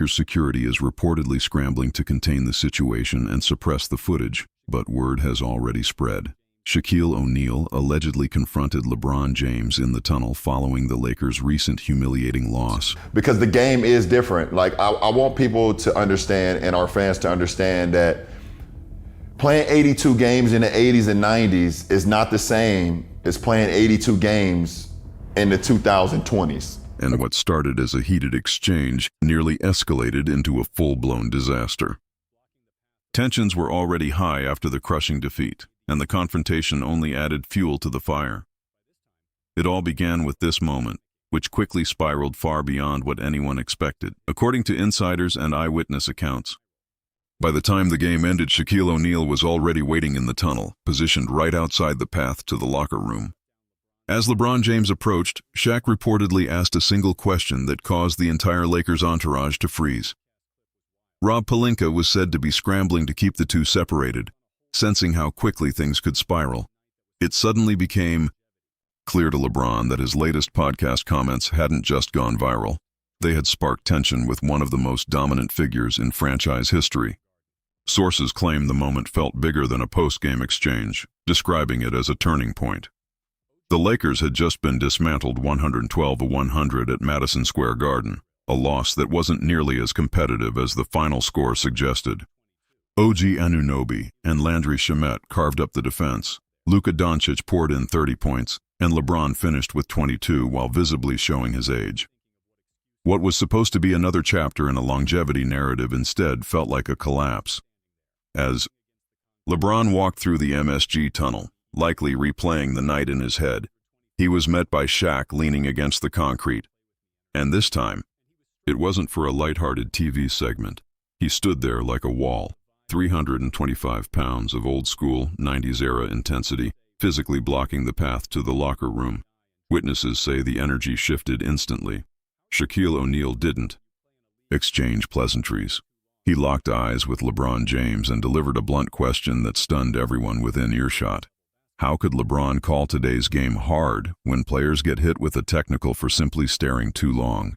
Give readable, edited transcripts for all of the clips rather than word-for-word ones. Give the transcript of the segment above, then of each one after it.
Lakers security is reportedly scrambling to contain the situation and suppress the footage, but word has already spread. Shaquille O'Neal allegedly confronted LeBron James in the tunnel following the Lakers' recent humiliating loss. Because the game is different. Like, I want people to understand, and our fans to understand, that playing 82 games in the 80s and 90s is not the same as playing 82 games in the 2020s. And what started as a heated exchange nearly escalated into a full-blown disaster. Tensions were already high after the crushing defeat, and the confrontation only added fuel to the fire. It all began with this moment, which quickly spiraled far beyond what anyone expected. According to insiders and eyewitness accounts, by the time the game ended, Shaquille O'Neal was already waiting in the tunnel, positioned right outside the path to the locker room. As LeBron James approached, Shaq reportedly asked a single question that caused the entire Lakers entourage to freeze. Rob Pelinka was said to be scrambling to keep the two separated, sensing how quickly things could spiral. It suddenly became clear to LeBron that his latest podcast comments hadn't just gone viral. They had sparked tension with one of the most dominant figures in franchise history. Sources claim the moment felt bigger than a post-game exchange, describing it as a turning point. The Lakers had just been dismantled 112-100 at Madison Square Garden, a loss that wasn't nearly as competitive as the final score suggested. OG Anunoby and Landry Shamet carved up the defense. Luka Doncic poured in 30 points, and LeBron finished with 22 while visibly showing his age. What was supposed to be another chapter in a longevity narrative instead felt like a collapse. As LeBron walked through the MSG tunnel, likely replaying the night in his head, he was met by Shaq leaning against the concrete. And this time, it wasn't for a lighthearted TV segment. He stood there like a wall, 325 pounds of old-school, 90s-era intensity, physically blocking the path to the locker room. Witnesses say the energy shifted instantly. Shaquille O'Neal didn't exchange pleasantries. He locked eyes with LeBron James and delivered a blunt question that stunned everyone within earshot. How could LeBron call today's game hard when players get hit with a technical for simply staring too long?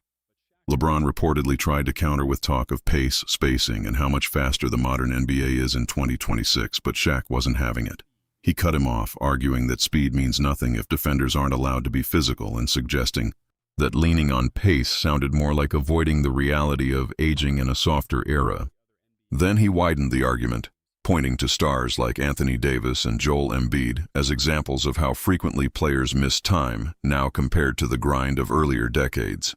LeBron reportedly tried to counter with talk of pace, spacing, and how much faster the modern NBA is in 2026, but Shaq wasn't having it. He cut him off, arguing that speed means nothing if defenders aren't allowed to be physical, and suggesting that leaning on pace sounded more like avoiding the reality of aging in a softer era. Then he widened the argument, pointing to stars like Anthony Davis and Joel Embiid as examples of how frequently players miss time now compared to the grind of earlier decades.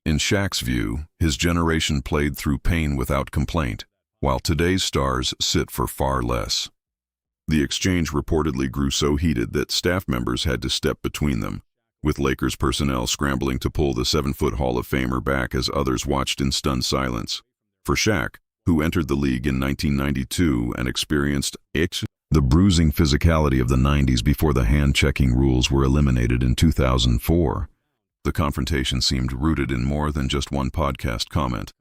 In Shaq's view, his generation played through pain without complaint, while today's stars sit for far less. The exchange reportedly grew so heated that staff members had to step between them, with Lakers personnel scrambling to pull the 7-foot Hall of Famer back as others watched in stunned silence. For Shaq, who entered the league in 1992 and experienced the bruising physicality of the 90s before the hand-checking rules were eliminated in 2004, the confrontation seemed rooted in more than just one podcast comment.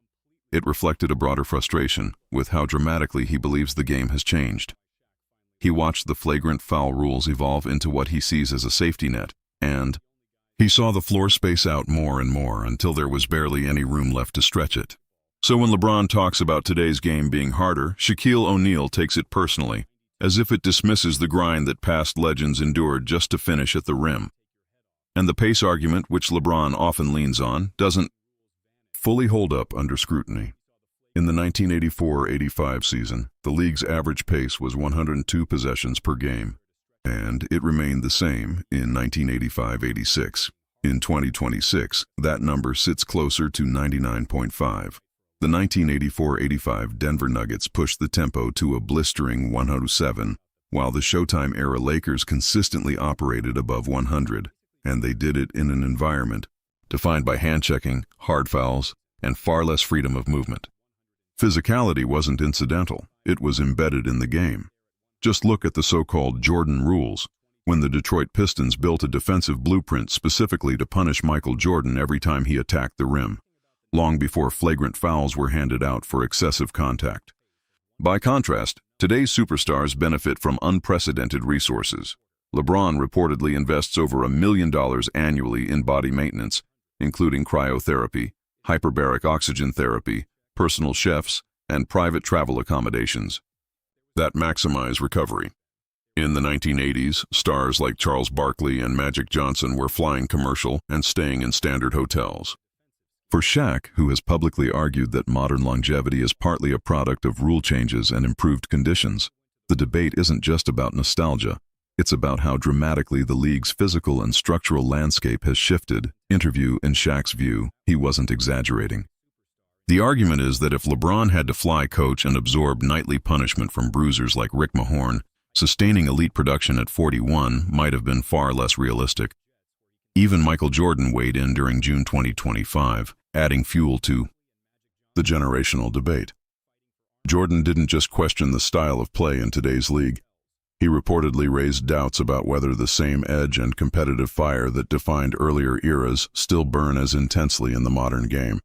It reflected a broader frustration with how dramatically he believes the game has changed. He watched the flagrant foul rules evolve into what he sees as a safety net, and he saw the floor space out more and more until there was barely any room left to stretch it. So when LeBron talks about today's game being harder, Shaquille O'Neal takes it personally, as if it dismisses the grind that past legends endured just to finish at the rim. And the pace argument, which LeBron often leans on, doesn't fully hold up under scrutiny. In the 1984-85 season, the league's average pace was 102 possessions per game, and it remained the same in 1985-86. In 2026, that number sits closer to 99.5. The 1984-85 Denver Nuggets pushed the tempo to a blistering 107, while the Showtime-era Lakers consistently operated above 100, and they did it in an environment defined by hand-checking, hard fouls, and far less freedom of movement. Physicality wasn't incidental, it was embedded in the game. Just look at the so-called Jordan rules, when the Detroit Pistons built a defensive blueprint specifically to punish Michael Jordan every time he attacked the rim, long before flagrant fouls were handed out for excessive contact. By contrast, today's superstars benefit from unprecedented resources. LeBron reportedly invests over $1 million annually in body maintenance, including cryotherapy, hyperbaric oxygen therapy, personal chefs, and private travel accommodations that maximize recovery. In the 1980s, stars like Charles Barkley and Magic Johnson were flying commercial and staying in standard hotels. For Shaq, who has publicly argued that modern longevity is partly a product of rule changes and improved conditions, the debate isn't just about nostalgia. It's about how dramatically the league's physical and structural landscape has shifted. Interview: in Shaq's view, he wasn't exaggerating. The argument is that if LeBron had to fly coach and absorb nightly punishment from bruisers like Rick Mahorn, sustaining elite production at 41 might have been far less realistic. Even Michael Jordan weighed in during June 2025, adding fuel to the generational debate. Jordan didn't just question the style of play in today's league. He reportedly raised doubts about whether the same edge and competitive fire that defined earlier eras still burn as intensely in the modern game.